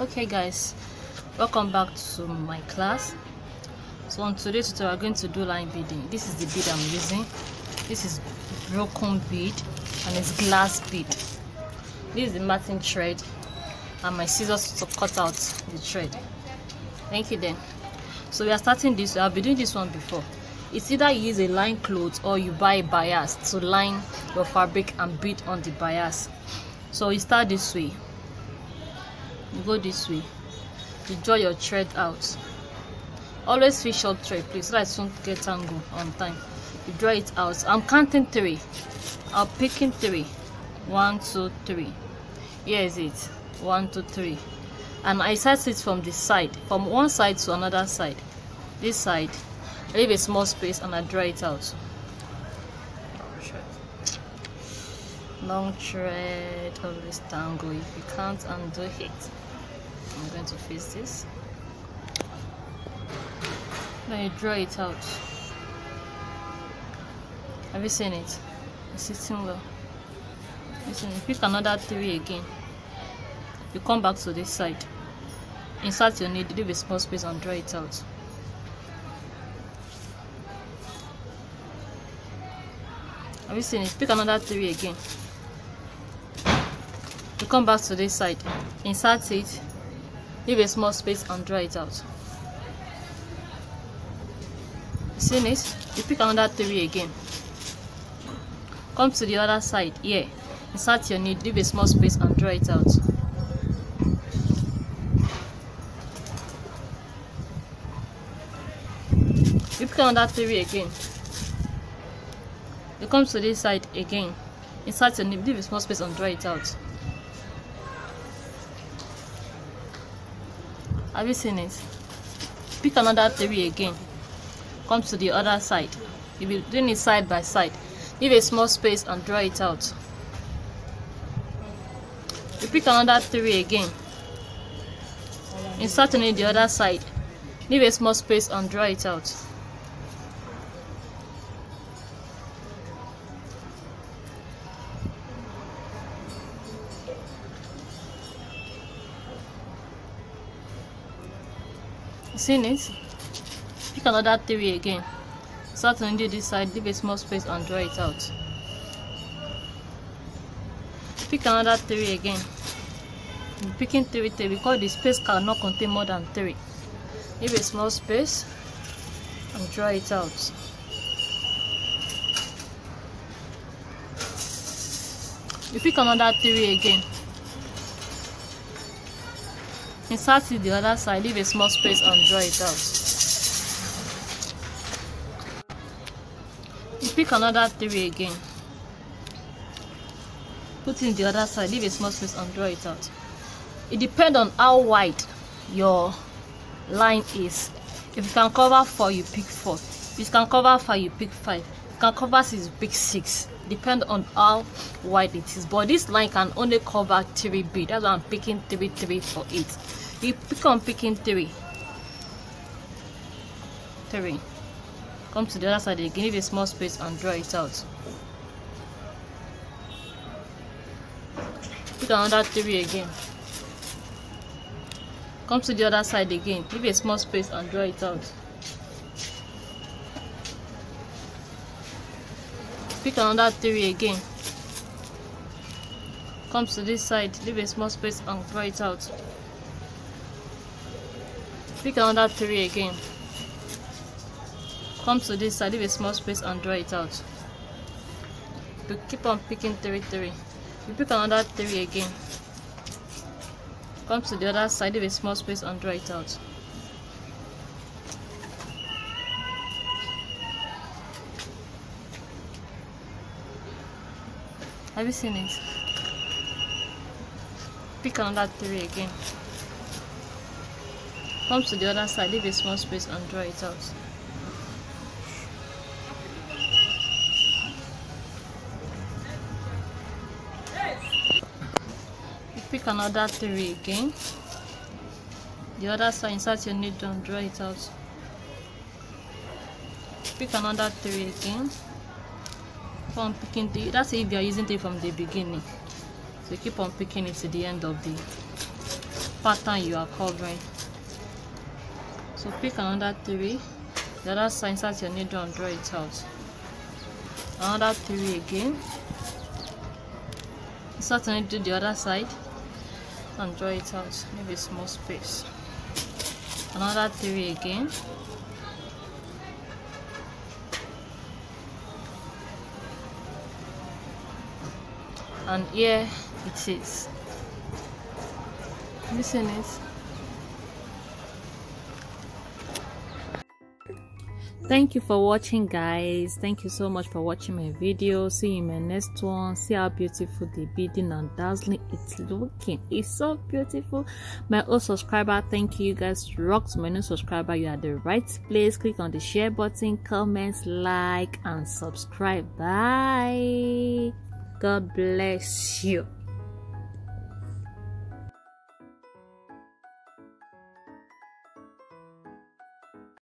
Okay guys, welcome back to my class. So on today's tutorial we're going to do line beading. This is the bead I'm using. This is broken bead and it's glass bead. This is the matting thread and my scissors to cut out the thread. Thank you then. So we are starting this. I've been doing this one before. It's either you use a line cloth or you buy a bias to line your fabric and bead on the bias. So you start this way. You go this way. You draw your thread out. Always fish short thread, please, so that it won't get tangled on time. You draw it out. I'm counting 3. I'm picking 3. 1, 2, 3. Here is it. 1, 2, 3. And I start it from this side, from one side to another side. This side, I leave a small space and I draw it out. Long thread, always tangle. If you can't undo it, I'm going to fix this. Then you draw it out. Have you seen it? It's sitting well. Listen, you pick another 3 again. You come back to this side. Insert your needle, leave a small space and draw it out. Have you seen it? Pick another 3 again. You come back to this side. Insert it, leave a small space and draw it out. You seen it? You pick another 3 again. Come to the other side here. Insert your needle, leave a small space and draw it out. You pick another 3 again. You come to this side again. Insert your needle, leave a small space and draw it out. Have you seen it? Pick another 3 again. Come to the other side. You'll be doing it side by side. Leave a small space and draw it out. You pick another 3 again. Insert on the other side. Leave a small space and draw it out. You seen it? Pick another 3 again. Start on this side, leave a small space and draw it out. Pick another 3 again. I'm picking 3 because the space cannot contain more than 3. Leave a small space and draw it out. You pick another 3 again. Insert it the other side, leave a small space and draw it out. You pick another 3 again. Put it in the other side, leave a small space and draw it out. It depends on how wide your line is. If you can cover 4, you pick 4. If you can cover 5, you pick 5. If you can cover 6, you pick 6. Depend on how wide it is. But this line can only cover 3 beads. That's why I'm picking 3 for it. You pick on picking 3. Come to the other side again, leave a small space and draw it out. Pick another 3 again. Come to the other side again, leave a small space and draw it out. Pick another 3 again. Come to this side, leave a small space and draw it out. Pick another 3 again. Come to this side, leave a small space and draw it out. You keep on picking 3. You pick another 3 again. Come to the other side, leave a small space and draw it out. Have you seen it? Pick another 3 again. Come to the other side, leave a small space and draw it out. You pick another 3 again. The other side, insert your needle and draw it out. Pick another 3 again. Keep on picking 3. That's if you are using 3 from the beginning. So keep on picking it to the end of the pattern you are covering. So pick another 3, the other side, insert your needle and draw it out. Another 3 again, insert your needle the other side and draw it out, maybe a small space. Another 3 again, and here it is. Listen it. Thank you for watching, guys. Thank you so much for watching my video. See you in my next one. See how beautiful the beading and dazzling it's looking. It's so beautiful. My old subscriber, thank you. You guys rock. To my new subscriber, you are at the right place. Click on the share button, comments, like and subscribe. Bye. God bless you.